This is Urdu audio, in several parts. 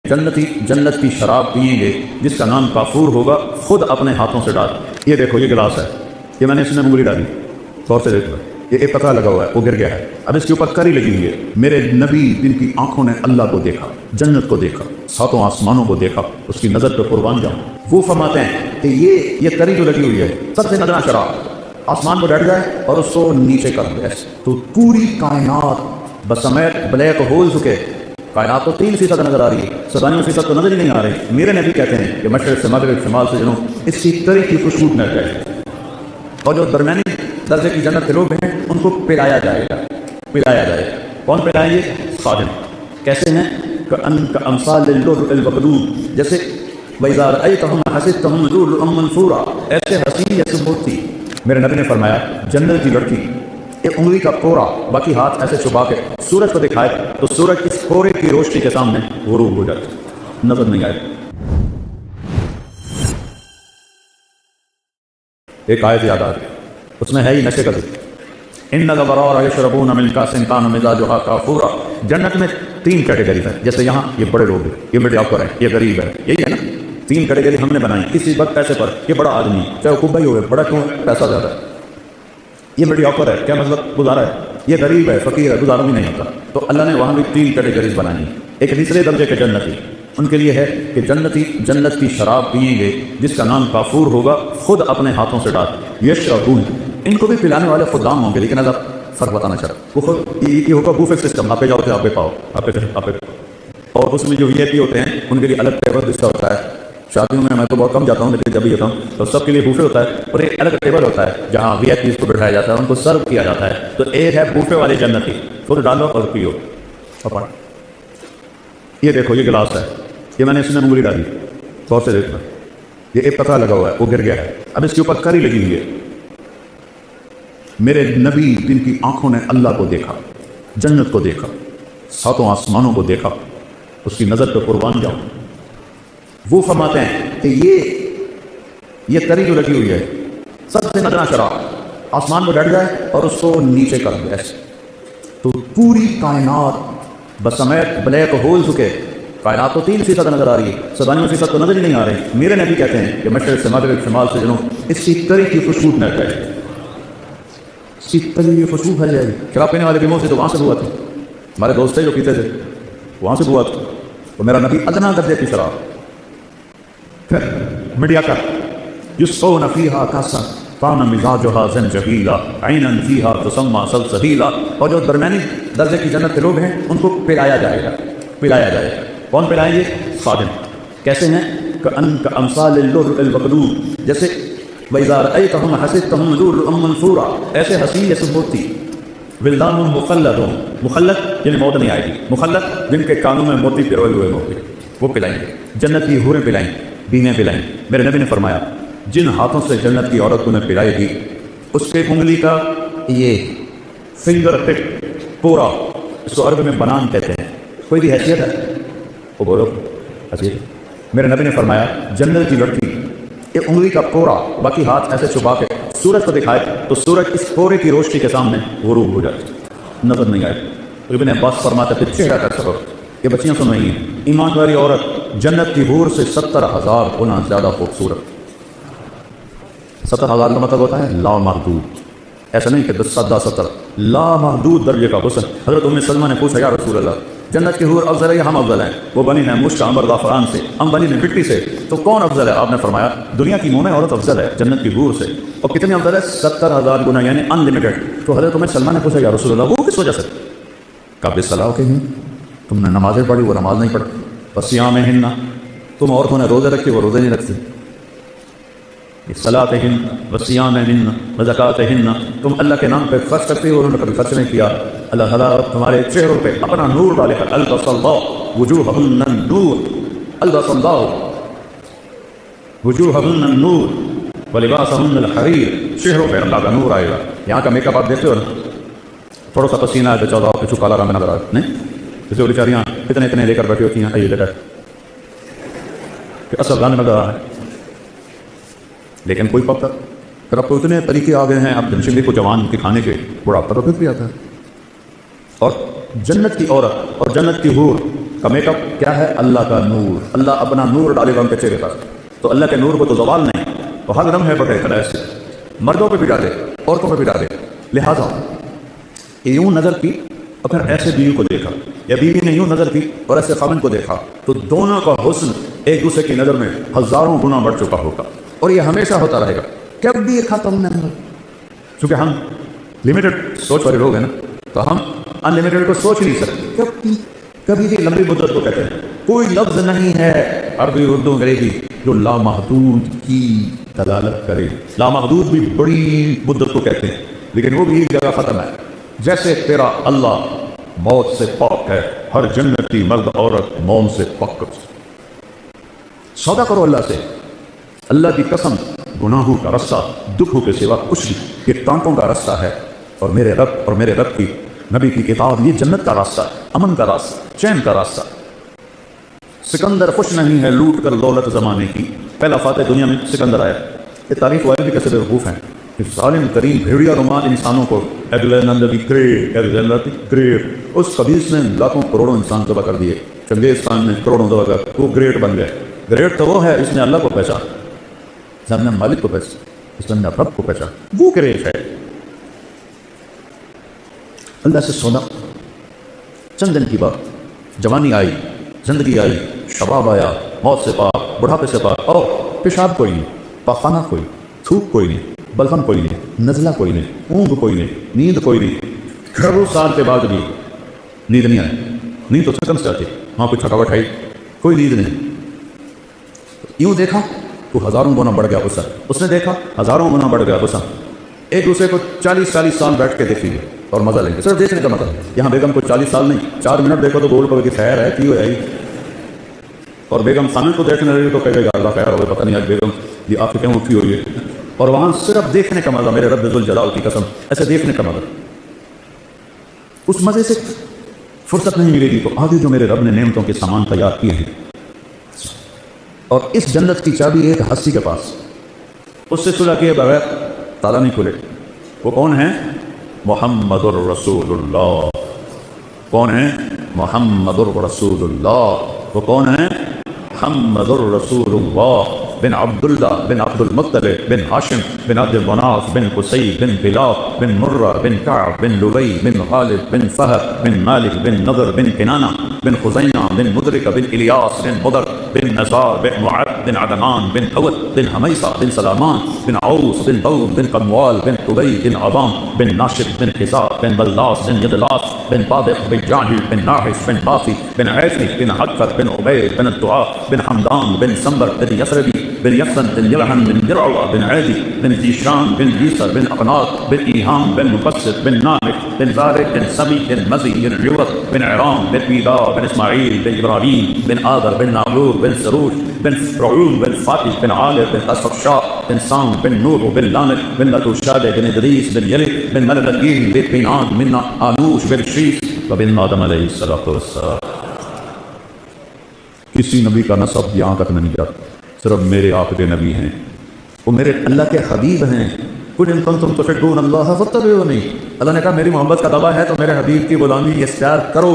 جنتی جنت کی شراب پئیں گے جس کا نام کافور ہوگا، خود اپنے ہاتھوں سے ڈال۔ یہ دیکھو، یہ گلاس ہے، یہ میں نے اس میں انگلی ڈالی، غور سے دیکھو، یہ ایک قطرہ لگا ہوا ہے، وہ گر گیا ہے، اب اس کے اوپر کری لگی ہوئی ہے۔ میرے نبی جن کی آنکھوں نے اللہ کو دیکھا، جنت کو دیکھا، ساتوں آسمانوں کو دیکھا، اس کی نظر پہ قربان جاؤں، وہ فرماتے ہیں کہ یہ کری جو لگی ہوئی ہے سب سے نظرہ شراب آسمان کو ڈٹ جائے اور اس کو نیچے کر دے تو پوری کائنات بسمیت بلیک ہولز کے، کائنات تو 3% نظر آ رہی ہے، 97% تو نظر ہی نہیں آ رہی۔ میرے نبی کہتے ہیں کہ مشرق سے مغرب، شمال سے جنوب، اس کی کری کی خوشبو نہ جائے، اور جو درمیانی درجے کی جنت کے لوگ ہیں ان کو پلایا جائے گا، پلایا جائے گا۔ کون پلائیں گے؟ خادم۔ کیسے ہیں؟ کأمثال اللؤلؤ المكنون، جیسے وَإِذَا رَأَيْتَهُمْ حَسِبْتَهُمْ لُؤْلُؤًا مَنثُورًا، ایسے حسین جیسے موتی۔ میرے نبی نے فرمایا جنت کی لڑکی ایک انگلی کا کوڑا باقی ہاتھ ایسے چھپا کے سورج کو دکھائے تو سورج اس کوڑے کی روشنی کے سامنے غروب ہو جاتا، نظر نہیں آئے۔ ایک آیت یاد آ گئی، اس میں ہے ہی نشے کا ذکر، ان الابرار یشربون من کاس کان مزاجها کافورا۔ جنت میں 3 کیٹیگریز ہیں، جیسے یہاں یہ بڑے لوگ ہیں، یہ میڈیوکر ہے، یہ غریب ہے، یہی ہے نا، 3 کیٹیگری ہم نے بنائی کسی وقت پیسے پر۔ یہ بڑا آدمی چاہے وہ کبھی ہوئے، بڑا کیوں ہے؟ پیسہ زیادہ ہے۔ یہ میڈیوکر ہے، کیا مطلب؟ گزارا ہے۔ یہ غریب ہے، فقیر ہے، گزارا بھی نہیں ہوتا۔ تو اللہ نے وہاں بھی 3 کیٹیگریز بنائی۔ ایک تیسرے درجے کے جنتی، ان کے لیے ہے کہ جنتی جنت کی شراب پئیں گے جس کا نام کافور ہوگا، خود اپنے ہاتھوں سے ڈال۔ یشربون، ان کو بھی پلانے والے خدام ہوں گے، لیکن اگر فرق بتانا چاہتا وہ خود یہ ہوگا بوفے سسٹم، آپ پہ جاؤ تو آپ پہ پاؤ، آپ پہ، اور اس میں جو وی آئی پی ہوتے ہیں ان کے لیے الگ ٹیبل اس کا ہوتا ہے۔ شادیوں میں تو بہت کم جاتا ہوں، لیکن جب بھی جاتا ہوں تو سب کے لیے بوفے ہوتا ہے، اور ایک الگ ٹیبل ہوتا ہے جہاں وی آئی پیز کو بٹھایا جاتا ہے، ان کو سرو کیا جاتا ہے۔ تو ایک ہے بوفے والی جنتی، خود ڈالو اور پیو۔ یہ دیکھو، یہ گلاس ہے، یہ میں نے اس میں انگلی ڈالی، غور سے دیکھنا، یہ ایک قطرہ لگا ہوا ہے، وہ گر گیا ہے، اب اس کے اوپر کری لگی ہوئی ہے۔ میرے نبی جن کی آنکھوں نے اللہ کو دیکھا، جنت کو دیکھا، ساتوں آسمانوں کو دیکھا، اس کی نظر پہ قربان جاؤں، وہ فرماتے ہیں کہ یہ کری جو لگی ہوئی ہے سب سے نظرہ شراب آسمان کو ڈٹ جائے اور اس کو نیچے کر دے تو پوری کائنات بسمیت بلیک ہولز کے، کائنات تو 3% نظر آ رہی ہے، 97% تو نظر ہی نہیں آ رہی۔ میرے نبی کہتے ہیں کہ مشرق سے مغرب، شمال سے جنوب، اس کی کری کی خوشبو نہ جائے، اس کی کری کی خوشبو پھیل جائے گی۔ شراب پینے والے بھی منہ سے تو وہاں سے ہوا تھا، ہمارے دوست تھے جو پیتے تھے، وہاں سے ہوا تھا۔ تو میرا نبی ادنا درجے کی شراب، پھر میڈیا کا یسقون فیہا کاسا کان مزاجھا زنجبیلا عینا فیہا تسمی سلسبیلا، اور جو درمیانی درجے کی جنت کے لوگ ہیں ان کو پلایا جائے گا، پلایا جائے گا۔ کون پلائیں گے؟ خادم۔ کیسے ہیں؟ کأمثال اللؤلؤ المكنون، جیسے وَإِذَا رَأَيْتَهُمْ حَسِبْتَهُمْ لُؤْلُؤًا مَنثُورًا، ایسے حسین جیسے موتی۔ ولدان مخلدون، مخلد یعنی موت نہیں آئے گی، مخلد جن کے کانوں میں موتی پروئے ہوئے موتی، وہ پلائیں گے۔ جنت کی حوریں پلائیں، بیویں پلائیں۔ میرے نبی نے فرمایا جن ہاتھوں سے جنت کی عورت کو نے پلائے گی، اس کے انگلی کا یہ فنگر ٹپ پورا، اس کو عربی میں بنان کہتے ہیں، کوئی بھی حیثیت ہے وہ بولو حیثیت۔ میرے نبی نے فرمایا جنت کی لڑکی ایک انگلی کا کوڑا باقی ہاتھ ایسے چھپا کے سورج کو دکھائے تو سورج اس کوڑے کی روشنی کے سامنے غروب ہو جاتی، نظر نہیں آئے۔ ابن عباس فرماتا ہے چہرہ کا سبب، یہ بچیاں سن رہی ہیں، ایمان والی عورت جنت کی حور سے 70,000 گنا زیادہ خوبصورت۔ 70,000 کا مطلب ہوتا ہے لامحدود، ایسا نہیں کہ 10 لامحدود درجے کا حسن۔ حضرت ام سلمہ نے پوچھا یا رسول اللہ، جنت کی حور افضل ہے یا ہم افضل ہیں؟ وہ بنی ہیں مشک عنبر زعفران سے، ہم بنی ہیں مٹی سے، تو کون افضل ہے؟ آپ نے فرمایا دنیا کی مومن عورت افضل ہے جنت کی حور سے۔ اور کتنی افضل ہے؟ 70,000 گنا، یعنی ان لمیٹڈ۔ تو حضرت ام سلمہ نے پوچھا یا رسول اللہ وہ کس وجہ سے؟ کعب صلاح کے ہیں، تم نے نمازیں پڑھی وہ نماز نہیں پڑھی، وصیامہن، تم عورتوں نے روزے رکھے وہ روزے نہیں رکھتی، صلاتہن وصیامہن وزکاتہن، تم اللہ کے نام پہ خرچ کرتے ہو، انہوں نے کبھی خرچ نہیں کیا۔ اللہ تعالیٰ تمہارے چہروں پہ اپنا نور ڈالے گا، البس اللہ وجوہہن النور، البس اللہ وجوہہن النور ولباسہن الحریر، چہروں پہ اللہ کا نور آئے گا۔ یہاں کا میک اپ آپ دیکھتے ہو نا، تھوڑا سا پسینہ ہے تو چودہ کچھ کالا رنگ نظر آئے، نہیں جیسے وہ بیچاریاں اتنے لے کر بیٹھی ہوتی ہیں، یہ لے کر کہ اصل رنگ نظر آ ہے، لیکن کوئی پکا۔ پھر اب تو اتنے طریقے آ گئے ہیں، اب جنشلی کو جوان کے کھانے کے بڑھاپا تو پھر بھی آتا ہے۔ اور جنت کی عورت اور جنت کی حور کا میک اپ کیا ہے؟ اللہ کا نور. اللہ اپنا نور ڈالے گا ان کے چہرے پر. تو اللہ کے نور کو تو زوال نہیں، تو ہر دم ہے بڑے خلاص سے مردوں پہ بھی ڈالے، عورتوں پہ بھی ڈالے. لہٰذا یوں نظر کی اور پھر ایسے بیوی کو دیکھا، یا بیوی نے یوں نظر کی اور ایسے خاوند کو دیکھا، تو دونوں کا حسن ایک دوسرے کی نظر میں ہزاروں گنا بڑھ چکا ہوگا. اور یہ ہمیشہ ہوتا رہے گا، کبھی یہ ختم نہیں ہوگا. چونکہ ہم لمیٹڈ سوچ والے لوگ ہیں نا، تو ہم ان لمیٹڈ کو سوچ نہیں سکتے. کبھی بھی لمبی مدت کو کہتے ہیں. کوئی لفظ نہیں ہے عربی اردو انگریزی جو لامحدود کی دلالت کرے. لامحدود بھی بڑی مدت کو کہتے ہیں، لیکن وہ بھی ایک جگہ ختم ہے. جیسے تیرا اللہ موت سے پاک ہے، ہر جنتی مرد عورت موت سے پاک. سودا کرو اللہ سے. اللہ کی قسم، گناہوں کا رستہ دکھوں کے سوا کچھ نہیں، یہ ٹانکوں کا رستہ ہے. اور میرے رب اور میرے رب کی نبی کی کتاب یہ جنت کا راستہ، امن کا راستہ، چین کا راستہ. سکندر خوش نہیں ہے لوٹ کر دولت زمانے کی. پہلا فاتح دنیا میں سکندر آیا. یہ تاریخ والے بھی کیسے بیوقوف ہیں. ظالم کریم بھیڑیا رومان انسانوں کو گریٹ، اس قبیس نے لاکھوں کروڑوں انسان ذبح کر دیے. چنگیز خان نے کروڑوں ذبح کر، وہ گریٹ بن گئے. گریٹ تو وہ ہے اس نے اللہ کو پہچانا، اس نے مالک کو پہچانا، اس نے رب کو پہچانا، وہ گریٹ ہے. اللہ سے سونا. چند دن کی بات، جوانی آئی، زندگی آئی، شباب آیا، موت سے پاک، بڑھاپے سے پاک. اور پیشاب کوئی نہیں، پاخانہ کوئی، تھوک کوئی نہیں، بلغم کوئی نہیں، نزلہ کوئی نہیں، اونگ کوئی نہیں، نیند کوئی نہیں. گھروں سال کے بعد بھی نیند نہیں آئی. نیند تو ختم سے آتی، وہاں کوئی تھکاوٹ آئی، کوئی نیند نہیں. یوں دیکھا تو ہزاروں گنا بڑھ گیا غصہ. اس نے دیکھا ہزاروں گنا بڑھ گیا غصہ. ایک دوسرے کو 40 سال بیٹھ کے دیکھ لیجیے اور مزہ لیں گے. صرف دیکھنے کا مطلب، یہاں بیگم کو 40 سال نہیں، 4 منٹ دیکھو تو بول پڑے کہ خیر ہے، کی ہو جائے گی. اور بیگم خامن کو دیکھنے لگے تو کہے گا اللہ خیر ہوگا، پتہ نہیں آج بیگم یہ آپ کی کیوں اٹھی ہوئی ہے. اور وہاں صرف دیکھنے کا مزہ، میرے رب ذوالجلال کی قسم، ایسے دیکھنے کا مزہ. اس مزے سے فرصت نہیں ملے گی تو آگے جو میرے رب نے نعمتوں کے سامان تیار کیے ہیں. اور اس جنت کی چابی ایک ہستی کے پاس، اس سے صلح کیے بغیر تالا نہیں کھلے. وہ کون ہیں؟ محمد الرسول اللہ. کون ہیں؟ محمد الرسول اللہ. وہ کون ہیں؟ محمد الرسول اللہ بن عبداللہ بن عبد المطلب بن ہاشم بن عبد المناف بن قصی بن کلاب بن مرہ بن کعب بن لبی بن غالب بن فہد بن مالک بن نضر بن کنانہ بن خزینہ بن مدرک بن الیاس بن مدر بن نزار بن معد بن عدنان بن اوت بن حمیصہ بن سلامان بن عوس بن دور بن قموال بن قبی بن عظام بن ناشد بن حزاب بن بلاس بن یدلاس بن طابق بن جاہل بن ناحس بن باقی بن عیفی بن حدفر بن عبید بن الدعاء بن حمدان بن سنبر بن یسربی بن یقسن بن یلحن بن درعوة بن عادی بن زیشان بن یسر بن اقناط بن ایہام بن مقصد بن نامک بن زارق بن سمی بن مزی بن عوت بن عرام بن پیدا بن اسماعیل بن ابراہیم بن آدر بن نعلور بن سروج بن فرعون بن فاتح بن عالر بن قصفشاء بن سام بن نور بن لامک بن لتوشاد بن ادریس بن یلک بن ملدگین بن قینان بن آنوش بن شیس وبن آدم علیہ السلام. کسی نبی کا نسب یہاں تک نہیں جاتا، صرف میرے آخری نبی ہیں، وہ میرے اللہ کے حبیب ہیں. قل ان کنتم تحبون اللہ فاتبعونی. اللہ نے کہا میری محبت کا دعویٰ ہے تو میرے حبیب کی غلامی اختیار کرو.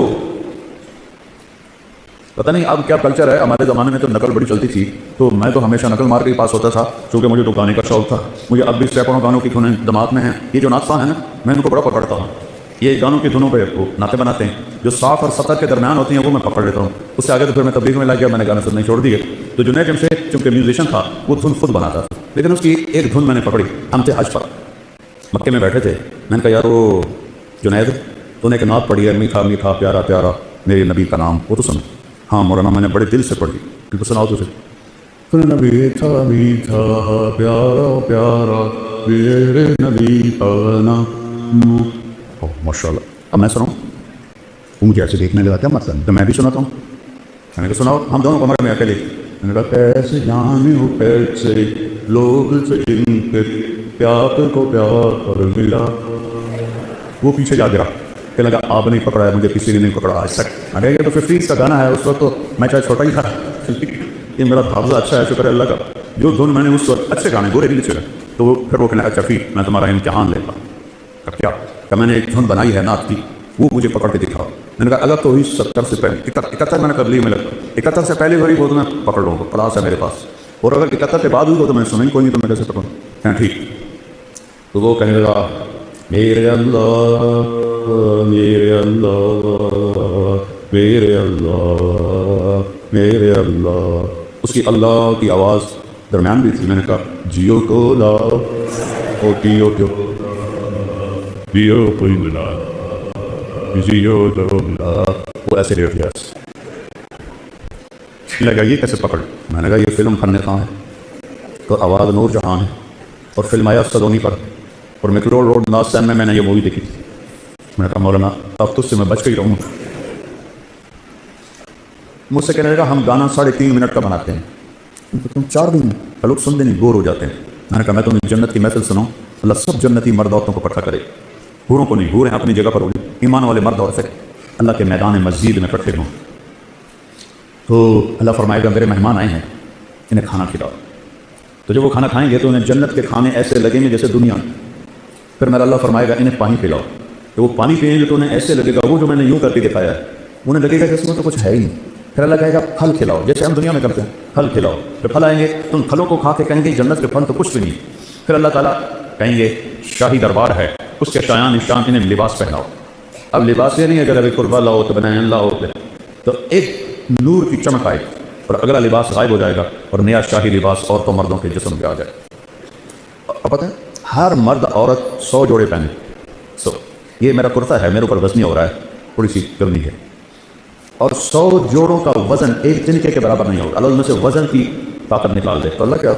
پتہ نہیں اب کیا کلچر ہے. ہمارے زمانے میں تو نقل بڑی چلتی تھی، تو میں تو ہمیشہ نقل مار کے ہی پاس ہوتا تھا، کیونکہ مجھے تو گانے کا شوق تھا. مجھے اب بھی سینکڑوں گانوں کی دھنیں دماغ میں ہیں. یہ جو ناطفہ ہیں نا، میں ان کو بڑا پکڑتا ہوں. یہ گانوں کی دھنوں پہ وہ نعتیں بناتے ہیں جو صاف اور سطر کے درمیان ہوتی ہیں، وہ میں پکڑ لیتا ہوں. اس سے آگے تو پھر میں تبلیغ میں لگ گیا، میں نے گانے سننے چھوڑ دیے. تو جنید جمشید چونکہ میوزیشین تھا، وہ دھن خود بناتا تھا، لیکن اس کی ایک دھن میں نے پکڑی. ہم تھے حج پر، مکے میں بیٹھے تھے. میں نے کہا یار وہ جنید، تو نے ایک نعت پڑھی ہے، میٹھا میٹھا پیارا پیارا میرے نبی کا نام، وہ تو سن. ہاں مولانا، میں نے بڑے دل سے پڑھی. تو سناؤ تو پھر. میٹھا میٹھا پیارا پیارا میرے نبی کا نام. ماشاء اللہ. اب میں سناؤں؟ وہ مجھے ایسے دیکھنے لگا، کیا مطلب؟ تو میں بھی سناتا ہوں. میں نے کہا سناؤ. ہم دونوں کمرے میں اکیلے. میں نے کہا کیسے جانے ہو کیسے لوگ سے جن کے پیار کو پیار ملا. وہ پیچھے جا گرا کہ لگا آپ نہیں پکڑا ہے، مجھے کسی نے نہیں پکڑا آج تک. ارے یہ تو 50s کا گانا ہے، اس وقت تو میں چاہے چھوٹا ہی تھا. یہ میرا حافظہ اچھا ہے، شکر اللہ کا. جو دھن میں نے اس وقت اچھے گانے گورے دل سے، تو وہ پھر وہ کہنے لگا چفی میں تمہارا امتحان لیتا. اب کیا کہ میں نے ایک دھن بنائی ہے نعت کی، وہ مجھے پکڑ کے دکھا. میں نے کہا اگر تو ہوئی 70 سے پہلے 71 میں نے تبلیغ میں لگا 71 سے پہلے ہوئی وہ تو میں پکڑ لوں گا، پلاس ہے میرے پاس، اور اگر 71 کے بعد ہوئی تو میں سنیں کوئی نہیں تو میں کیسے پکڑوں؟ کہاں ٹھیک. تو وہ کہنے لگا میرے اللہ میرے اللہ میرے اللہ میرے اللہ. اس کی اللہ کی آواز درمیان بھی تھی. میں نے کہا جیو کو لاؤ او جیو کو جیو کوئی ملا جیو تو ملا. وہ ایسے لیٹ گیا. لگا یہ کیسے پکڑ؟ میں نے کہا یہ فلم فن کہاں ہے؟ تو آواز نور جہاں ہے، اور فلم آیا سلونی پر، اور میکلور روڈ ناسین میں نے یہ مووی دیکھی تھی. میں نے کہا مولانا اب تو اس سے میں بچ کے ہی رہوں. مجھ سے کہنے لگا ہم گانا 3.5 منٹ کا بناتے ہیں. تم 4 دن لوگ سنتے نہیں، بور ہو جاتے ہیں. میں نے کہا میں تمہیں جنت کی محفل سناؤں. اللہ سب جنتی مرد عورتوں کو اکٹھا کرے، حوروں کو نہیں. حوریں اپنی جگہ پر ہوگی، ایمان والے مرد عورتیں اللہ کے میدان مسجد میں اکٹھے ہوں. تو اللہ فرمائے گا میرے مہمان آئے ہیں، انہیں کھانا کھلاؤ. تو جب وہ کھانا کھائیں گے تو انہیں جنت کے کھانے ایسے لگیں گے جیسے دنیا میں. پھر میرا اللہ فرمائے گا انہیں پانی پلاؤ. تو وہ پانی پئیں گے تو انہیں ایسے لگے گا وہ جو میں نے یوں کر کے دکھایا ہے، انہیں لگے گا کہ اس میں تو کچھ ہے ہی نہیں. پھر اللہ کہے گا پھل کھلاؤ، جیسے ہم دنیا میں کرتے ہیں پھل کھلاؤ. پھر پھل آئیں گے تو ان پھلوں کو کھا کے کہیں گے جنت کے پھل تو کچھ بھی نہیں. پھر اللہ تعالیٰ کہیں گے شاہی دربار ہے، اس کے شایان نشان انہیں لباس پہناؤ. اب لباس یہ نہیں ہے کہ ابھی قربہ لاؤ تو بنائیں لاؤ، تو ایک نور کی چمک آئے اور اگلا لباس غائب ہو جائے گا اور نیا شاہی لباس عورتوں مردوں کے جسم پہ آ جائے. اور پتہ ہے ہر مرد عورت 100 جوڑے پہنے. یہ میرا کرتا ہے، میرے اوپر وزنی ہو رہا ہے، تھوڑی سی کرنی ہے. اور 100 جوڑوں کا وزن ایک تنکے کے برابر نہیں ہوگا. اللہ ان میں سے وزن کی طاقت نکال دے تو اللہ کیا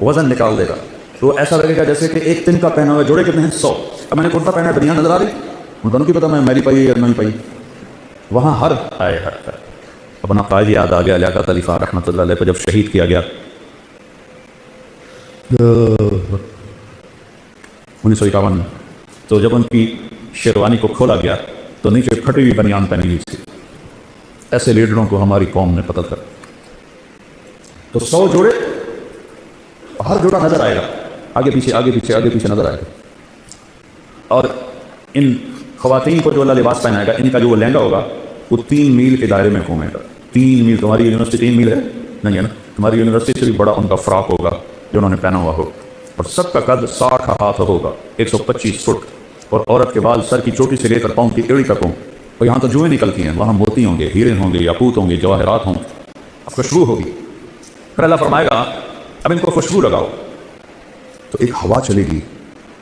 وزن نکال دے گا. تو ایسا لگے گا جیسے کہ ایک تنکا پہنا ہوا. جوڑے کتنے ہیں؟ 100. اب میں نے کرتا پہنا ہے، دنیا نظر آ رہی، ان دونوں کی پتہ میں میری پائی یا نہیں پائی. وہاں ہر آئے ہر اپنا قائد یاد آ گیا. لیاقت علی خان رحمۃ اللہ علیہ کو جب شہید کیا گیا 1951 میں، تو جب ان کی شیروانی کو کھولا گیا تو نیچے پھٹی ہوئی بنیان پہنی ہوئی تھی. ایسے لیڈروں کو ہماری قوم نے قتل کر. تو 100 جوڑے، ہر جوڑا نظر آئے گا، آگے پیچھے آگے پیچھے آگے پیچھے نظر آئے گا. اور ان خواتین کو جو اللہ لباس پہنائے گا، ان کا جو وہ لہنگا ہوگا وہ 3 میل کے دائرے میں گھومے گا. 3 میل. تمہاری یونیورسٹی 3 میل ہے نہیں ہے نا؟ تمہاری یونیورسٹی سے بھی بڑا ان کا فراق ہوگا جو انہوں نے پہنا ہوا ہوگا. اور سب کا قد 60 ہاتھ ہوگا، 125 فٹ. اور عورت کے بال سر کی چوٹی سے لے کر پاؤں کی ایڑی تک ہوں. اور یہاں تو جوئیں نکلتی ہیں، وہاں موتی ہوں گے، ہیرے ہوں گے، یاقوت ہوں گے، جواہرات ہوں گے، اب خوشبو ہوگی. پھر اللہ فرمائے گا اب ان کو خوشبو لگاؤ. تو ایک ہوا چلے گی،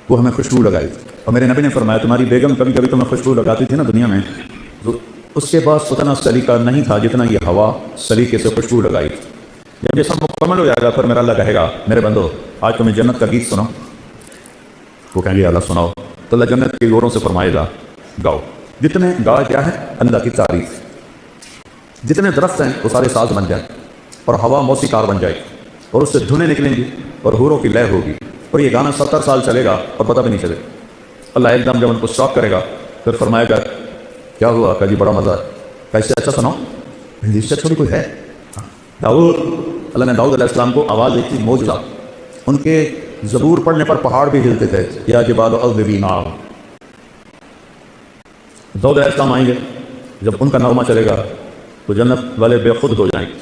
وہ ہمیں خوشبو لگائی. اور میرے نبی نے فرمایا تمہاری بیگم کبھی کبھی تمہیں خوشبو لگاتی تھی نا دنیا میں، تو اس کے پاس اتنا سلیقہ نہیں تھا جتنا یہ ہوا سلیقے سے خوشبو لگائی. جب یہ سب مکمل ہو جائے گا پھر میرا اللہ کہے گا میرے بندو آج تمہیں جنت کا گیت سناؤ. وہ کہیں گے اللہ سناؤ. تو اللہ جنت کے گوروں سے فرمائے گا گاؤ. جتنے گا کیا ہے؟ اللہ کی تعریف. جتنے درخت ہیں وہ سارے ساز بن جائیں اور ہوا موسیقار بن جائے اور اس سے دھنیں نکلیں گی اور حوروں کی لے ہوگی. اور یہ گانا 70 سال چلے گا اور پتہ بھی نہیں چلے. اللہ ایک دم جب ان کو اسٹاپ کرے گا پھر فرمائے گا کیا ہوا؟ کہ جی بڑا مزہ ہے. کیسے اچھا سناؤ؟ اس سے چھوڑی کوئی ہے؟ داؤد، اللہ نے داؤد علیہ السلام کو آواز دی تھی معجزہ. ان کے زبور پڑھنے پر پہاڑ بھی ہلتے تھے. یا جبال اوبی معا. داؤد علیہ السلام آئیں گے، جب ان کا نغمہ چلے گا تو جنت والے بے خود ہو جائیں گے.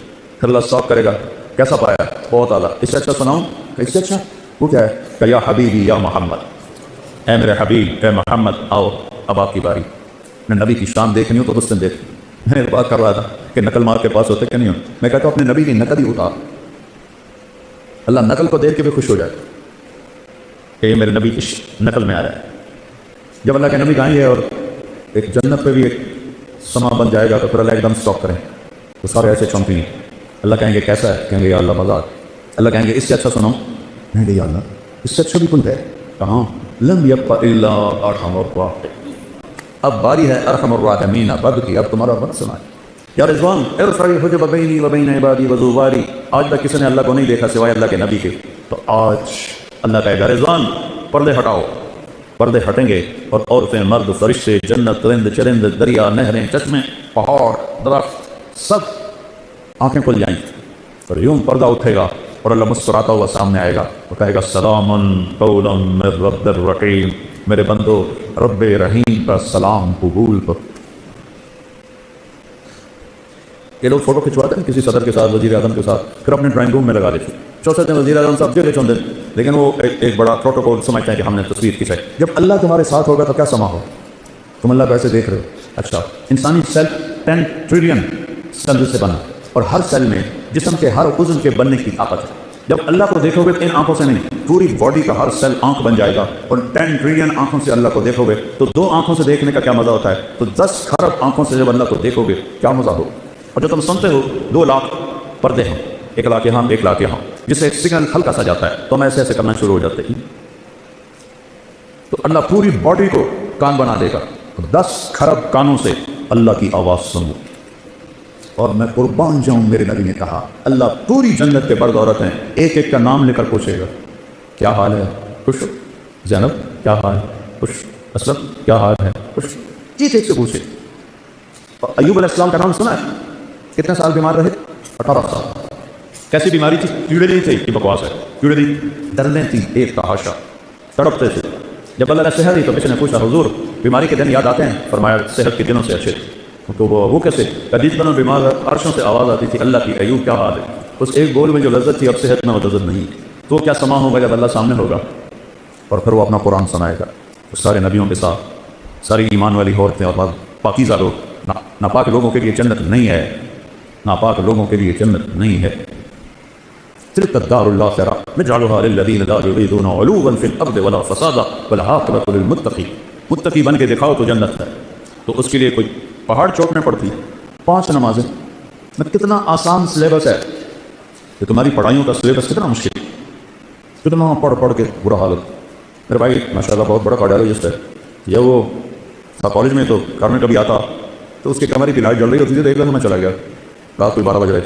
پھر اللہ اسٹاپ کرے گا کیسا پایا؟ بہت اعلیٰ. اس سے اچھا سناؤں؟ اس سے اچھا وہ کیا ہے؟ کہ یا حبیبی یا محمد، اے میرے حبیب اے محمد آؤ اب آپ کی باری. میں نبی کی شان دیکھنی ہوں تو اس دن دیکھ. میں نے بات کر رہا تھا کہ نقل مار کے پاس ہوتے کہ نہیں ہو. میں کہتا ہوں اپنے نبی کی نقل ہی اتار. اللہ نقل کو دیکھ کے بھی خوش ہو جائے کہ یہ میرے نبی کی نقل میں آیا ہے. جب اللہ کے نبی گائیں گے اور ایک جنت پہ بھی ایک سما بن جائے گا تو پھر اللہ ایک دم اسٹاپ کریں تو سارے ایسے چونکیں گے. اللہ کہیں گے کیسا ہے؟ کہیں گے یا اللہ مزاق. اللہ کہیں گے اس سے اچھا سناؤ؟ کہیں گے یا اللہ اس سے اچھا بھی کچھ ہے. کہاں؟ لم یبق الا ارحم الراحمین. اب باری ہے ارحم الراحمین بد کی. اب تمہارا بد سنائے. یا رضوان ارفع الحجب بینی و بین عبادی وذو باری. آج تک کسی نے اللہ کو نہیں دیکھا سوائے اللہ کے نبی کے. تو آج اللہ کہے گا رضوان پردے ہٹاؤ. پردے ہٹیں گے اور عورتیں مرد فرشتے جنت رند چرند دریا نہریں چشمے پہاڑ درخت سب آنکھیں کھل جائیں اور یوں پردہ اٹھے گا اور اللہ مسکراتا ہوا سامنے آئے گا. وہ کہے گا سلام قولا من رب الرحیم. میرے بندو رب رحیم کا سلام قبول کر. یہ لوگ فوٹو کھنچواتے ہیں کسی صدر کے ساتھ، وزیر اعظم کے ساتھ، پھر اپنے ڈرائنگ روم میں لگا دیتے ہیں، چوستے ہیں وزیر اعظم صاحب چوندے، لیکن وہ ایک بڑا پروٹوکول سمجھتے ہیں کہ ہم نے تصویر کھینچائی۔ جب اللہ تمہارے ساتھ ہوگا تو کیا سما ہو؟ تم اللہ کو ایسے دیکھ رہے ہو۔ اچھا، انسانی سیل 10 ٹریلین سیل سے بنا، اور ہر سیل میں جسم کے ہر عضو کے بننے کی طاقت ہے۔ جب اللہ کو دیکھو گے ان آنکھوں سے نہیں، پوری باڈی کا ہر سیل آنکھ بن جائے گا، اور 10 ٹریلین آنکھوں سے اللہ کو دیکھو گے تو 2 آنکھوں سے دیکھنے کا کیا مزہ ہوتا ہے، تو 10 کھرب آنکھوں سے جب اللہ کو دیکھو گے کیا مزہ ہو۔ اور جو تم سنتے ہو 2 لاکھ پردے ہیں، 1 لاکھ یہاں 1 لاکھ یہاں، جس سے ایک سگنل ہلکا سا جاتا ہے تو ہم ایسے ایسے کرنا شروع ہو جاتے ہیں۔ تو اللہ پوری باڈی کو کان بنا دے گا، 10 کھرب کانوں سے اللہ کی آواز سنو۔ اور میں قربان جاؤں، میرے نبی نے کہا اللہ پوری جنت کے مرد عورت ہیں، ایک ایک کا نام لے کر پوچھے گا کیا حال ہے، خوش ہو؟ زینب کیا حال ہے، خوش؟ اسلم کیا حال ہے، خوش؟ ایک ایک سے پوچھے۔ اور ایوب علیہ السلام کا نام سنا ہے؟ کتنے سال بیمار رہے؟ 18 سال۔ کیسی بیماری تھی؟ کیڑے نہیں تھے، یہ بکواس ہے، کیڑے نہیں، ڈرنے تھی، ایک تحاشا، تڑپتے تھے۔ جب اللہ نے صحت دی تو کسی نے پوچھا حضور بیماری کے دن یاد آتے ہیں؟ فرمایا صحت کے دنوں سے اچھے تھے۔ تو وہ کیسے؟ حدیث بنو بیمار عرشوں سے آواز آتی تھی اللہ کی ایوب کیا حال ہے، اس ایک بول میں جو لذت تھی اب صحت میں وہ لذت نہیں، تو کیا سما ہوگا جب اللہ سامنے ہوگا۔ اور پھر وہ اپنا قرآن سنائے گا سارے نبیوں کے ساتھ، ساری ایمان والی عورتیں اور پاکیزہ لوگ۔ ناپاک لوگوں کے لیے جنت نہیں ہے، ناپاک لوگوں کے لیے جنت نہیں ہے۔ تلک الدار الآخرہ نجعلها للذین لا یریدون علوا فی الارض ولا فسادا والعاقبۃ للمتقین۔ متقی بن کے دکھاؤ تو جنت ہے۔ تو اس کے لیے کوئی پہاڑ چوکنے پڑتی، 5 نمازیں، میں کتنا آسان سلیبس ہے کہ تمہاری پڑھائیوں کا سلیبس کتنا مشکل، کتنا پڑھ پڑھ کے برا حالت۔ میرے بھائی ماشاءاللہ بہت بڑا کارڈیالوجسٹ ہے، یا وہ تھا کالج میں تو گھر میں کبھی آتا تو اس کی کمر کی لائٹ جل رہی ہوتی تھی، دیکھ لیں میں چلا گیا، رات کو 12 بج رہے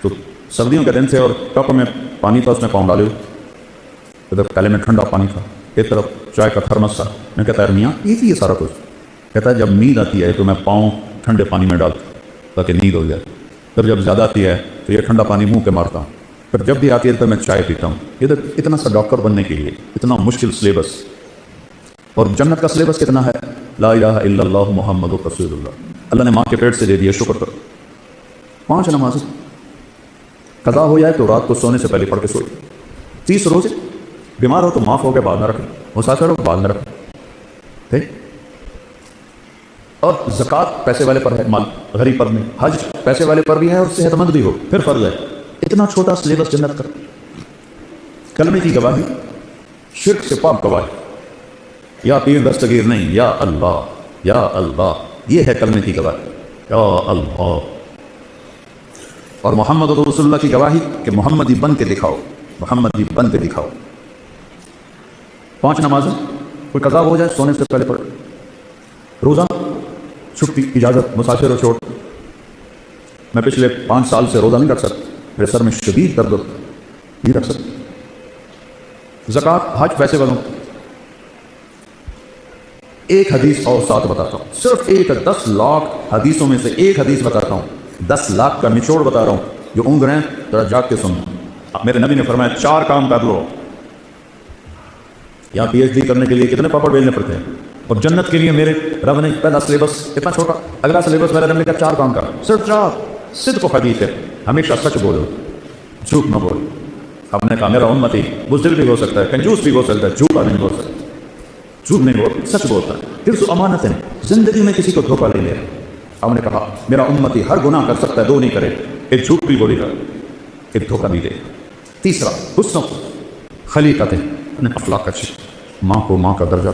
تو سردیوں کے دن تھے اور کپ میں پانی تھا، اس میں پاؤں ڈالے، ادھر پہلے میں ٹھنڈا پانی تھا، ایک طرف چائے کا تھرمس تھا۔ میں کہتا ہے میاں یہ تھی سارا کچھ؟ کہتا ہے جب نیند آتی ہے تو میں پاؤں ٹھنڈے پانی میں ڈالتا ہوں تاکہ نیند ہو جائے، پھر جب زیادہ آتی ہے تو یہ ٹھنڈا پانی منہ پہ مارتا ہوں، پھر جب بھی آتی ہے تو میں چائے پیتا ہوں۔ ادھر اتنا سا ڈاکٹر بننے کے لیے اتنا مشکل سلیبس، اور جنت کا سلیبس کتنا ہے؟ لا الہ الا اللہ محمد رسول اللہ۔ اللہ نے ماں کے پیٹ سے دے دیا، شکر کرو۔ 5 نمازیں قضا ہو جائے تو رات کو سونے سے پہلے پڑھ کے سوئے۔ 30 روزے، بیمار ہو تو معاف ہو کے بعد نہ رکھیں، مسافر ہو بعد نہ رکھیں، ٹھیک۔ اور زکوٰۃ پیسے والے پر ہے، مال غریب پر نہیں۔ حج پیسے والے پر بھی ہے اور صحت مند بھی ہو، پھر فرض ہے۔ اتنا چھوٹا سلیبس جنت کا۔ کلمے کی گواہی، شرک سے پاک گواہی، یا پیر دستگیر نہیں، یا اللہ یا اللہ، یہ ہے کلمے کی گواہی، یا اللہ۔ اور محمد رسول اللہ کی گواہی کہ محمدی بن کے دکھاؤ، محمدی بن کے دکھاؤ۔ 5 نمازیں، کوئی قضا ہو جائے سونے سے پہلے پڑھ۔ روزہ، چھٹی، اجازت، مسافر و چھوٹ۔ میں پچھلے 5 سال سے روزہ نہیں رکھ سکتا، میرے سر میں شدید درد نہیں رکھ سکتا۔ زکوٰۃ، حج پیسے والوں۔ ایک حدیث اور ساتھ بتاتا ہوں، صرف ایک 10 لاکھ حدیثوں میں سے ایک حدیث بتاتا ہوں، 10 لاکھ کا نچوڑ بتا رہا ہوں، جو اونگ رہے ہیں ذرا جاگ کے سنو۔ میرے نبی نے فرمایا 4 کام کر لو۔ یہاں پی ایچ ڈی کرنے کے لیے کتنے پاپڑ بیلنے پڑتے ہیں، اور جنت کے لیے میرے رب نے پہلا سلیبس اتنا چھوٹا، اگلا سلیبس میرے رب نے کہا 4 کام کر، صرف 4۔ صدق و حدیث ہے، ہمیشہ سچ بولو، جھوٹ نہ بولو۔ ہم نے کہا میرا امتی بزدل بھی ہو سکتا ہے، کنجوس بھی ہو سکتا ہے، جھوٹا نہیں بول سکتا، جھوٹ نہیں بول، سچ بولتا ہے۔ پھر سو امانت ہے، زندگی میں کسی کو دھوکہ نہیں لے رہا۔ ہم نے کہا میرا امتی ہر گناہ کر سکتا ہے، 2 نہیں کرے، ایک جھوٹ بھی بولے گا، ایک دھوکہ نہیں دے۔ تیسرا حسن خلیقت ہے، اپنے اخلاق اچھی، ماں کو ماں کا درجہ